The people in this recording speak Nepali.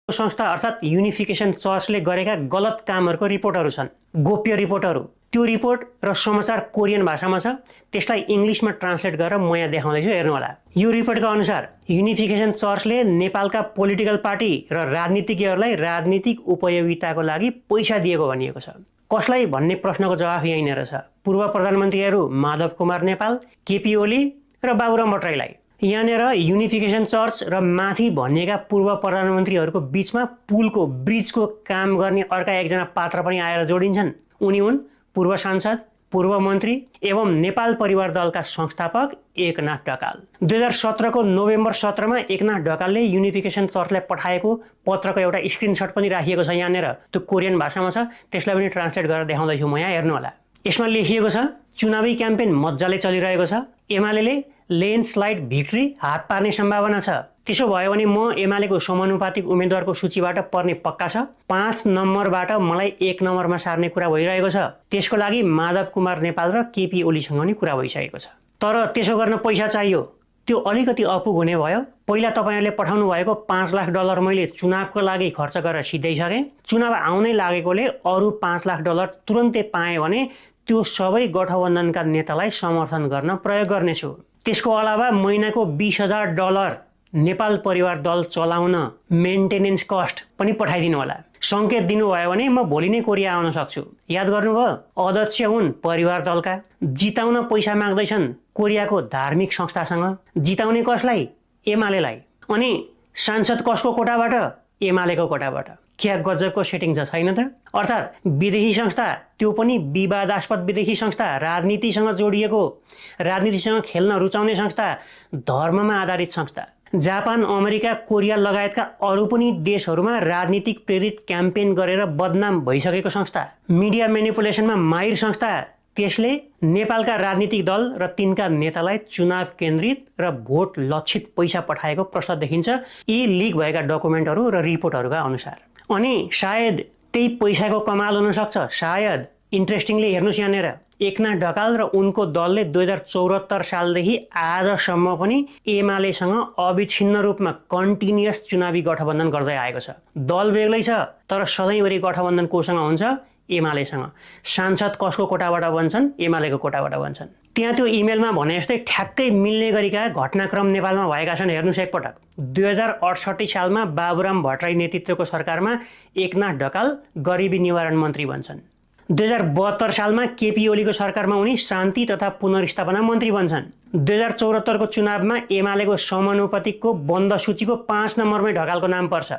संस्था अर्थात् युनिफिकेसन चर्चले गरेका गलत कामहरूको रिपोर्टहरू छन्, गोप्य रिपोर्टहरू। त्यो रिपोर्ट र समाचार कोरियन भाषामा छ, त्यसलाई इङ्ग्लिसमा ट्रान्सलेट गरेर म यहाँ देखाउँदैछु, हेर्नुहोला। यो रिपोर्टका अनुसार युनिफिकेसन चर्चले नेपालका पोलिटिकल पार्टी र राजनीतिज्ञहरूलाई राजनीतिक उपयोगिताको लागि पैसा दिएको भनिएको छ। कसलाई भन्ने प्रश्नको जवाफ यहीँनिर छ। पूर्व प्रधानमन्त्रीहरू माधव कुमार नेपाल, केपी ओली र बाबुराम भट्टराईलाई। यहाँनिर युनिफिकेसन चर्च र माथि भनिएका पूर्व प्रधानमन्त्रीहरूको बीचमा पुलको ब्रिजको काम गर्ने अर्का एकजना पात्र पनि आएर जोडिन्छन्। उनी हुन् पूर्व सांसद, पूर्व मन्त्री एवं नेपाल परिवार दलका संस्थापक एकनाथ ढकाल। 2017 को नोभेम्बर 17 मा एकनाथ ढकालले युनिफिकेसन चर्चलाई पठाएको पत्रको एउटा स्क्रिनशट पनि राखिएको छ यहाँनिर। त्यो कोरियन भाषामा छ, त्यसलाई पनि ट्रान्सलेट गरेर देखाउँदैछु म यहाँ, हेर्नुहोला। यसमा लेखिएको छ, चुनावी क्याम्पेन मजाले चलिरहेको छ, एमाले ल्यान्डस्लाइड भिक्ट्री हात पार्ने सम्भावना छ। त्यसो भयो भने म एमालेको समानुपातिक उम्मेदवारको सूचीबाट पर्ने पक्का छ। 5 नम्बरबाट मलाई 1 नम्बरमा सार्ने कुरा भइरहेको छ। त्यसको लागि माधव कुमार नेपाल र केपी ओलीसँग नि कुरा भइसकेको छ। तर त्यसो गर्न पैसा चाहियो। त्यो अलिकति अपुग हुने भयो। पहिला तपाईहरुले पठाउनु भएको $5 लाख मैले चुनावको लागि खर्च गरेर सिधाइसके। चुनाव आउनै लागेकोले अरु $5 लाख तुरन्तै पाएँ भने त्यो सबै गठबन्धनका नेतालाई समर्थन गर्न प्रयोग गर्नेछु। त्यसको अलावा महिनाको $20,000 नेपाल परिवार दल चलाउन मेन्टेनेन्स कस्ट पनि पठाइदिनु होला। संकेत दिनुभयो भने म भोलि नै कोरिया आउन सक्छु। याद गर्नुभयो, अध्यक्ष हुन् परिवार दलका, जिताउन पैसा माग्दैछन् कोरियाको धार्मिक संस्थासँग। जिताउने कसलाई? एमालेलाई। अनि सांसद कसको कोटाबाट? एमालेको कोटाबाट। क्या गजबको सेटिङ छ, छैन त? अर्थात् विदेशी संस्था, त्यो पनि विवादास्पद विदेशी संस्था, राजनीतिसँग जोडिएको, राजनीतिसँग खेल्न रुचाउने संस्था, धर्ममा आधारित संस्था। जापान, अमेरिका, कोरिया लगायतका अरू पनि देशहरूमा राजनीतिक प्रेरित क्याम्पेन गरेर बदनाम भइसकेको संस्था, मिडिया म्यानिपुलेसनमा माहिर संस्था। त्यसले नेपालका राजनीतिक दल र तिनका नेतालाई चुनाव केन्द्रित र भोट लक्षित पैसा पठाएको प्रश्न देखिन्छ यी लिक भएका डकुमेन्टहरू र रिपोर्टहरूका अनुसार। अनि सायद त्यही पैसाको कमाल हुन सक्छ। सायद इन्ट्रेस्टिङली हेर्नुस्, यहाँनिर एकनाथ ढकाल र उनको दलले 2074 सालदेखि आजसम्म पनि एमालेसँग अविच्छिन्न रूपमा कन्टिन्युअस चुनावी गठबन्धन गर्दै आएको छ। दल बेग्लै छ, तर सधैँभरि गठबन्धन कोसँग हुन्छ? एमालेसँग। सांसद कसको कोटाबाट बन्छन्? एमालेको कोटाबाट बन्छन्। त्यहाँ त्यो इमेलमा भने जस्तै ठ्याक्कै मिल्ने गरिका घटनाक्रम नेपालमा भएका छन्। हेर्नुस् एकपटक। 2068 सालमा बाबुराम भट्टराई नेतृत्वको सरकारमा एकनाथ ढकाल गरिबी निवारण मन्त्री बन्छन्। 2072 सालमा केपी ओलीको सरकारमा उनी शान्ति तथा पुनर्स्थापना मन्त्री बन्छन्। 2074 को चुनावमा एमालेको समानुपातिकको बन्द सूचीको 5 नम्बरमै ढकालको नाम पर्छ।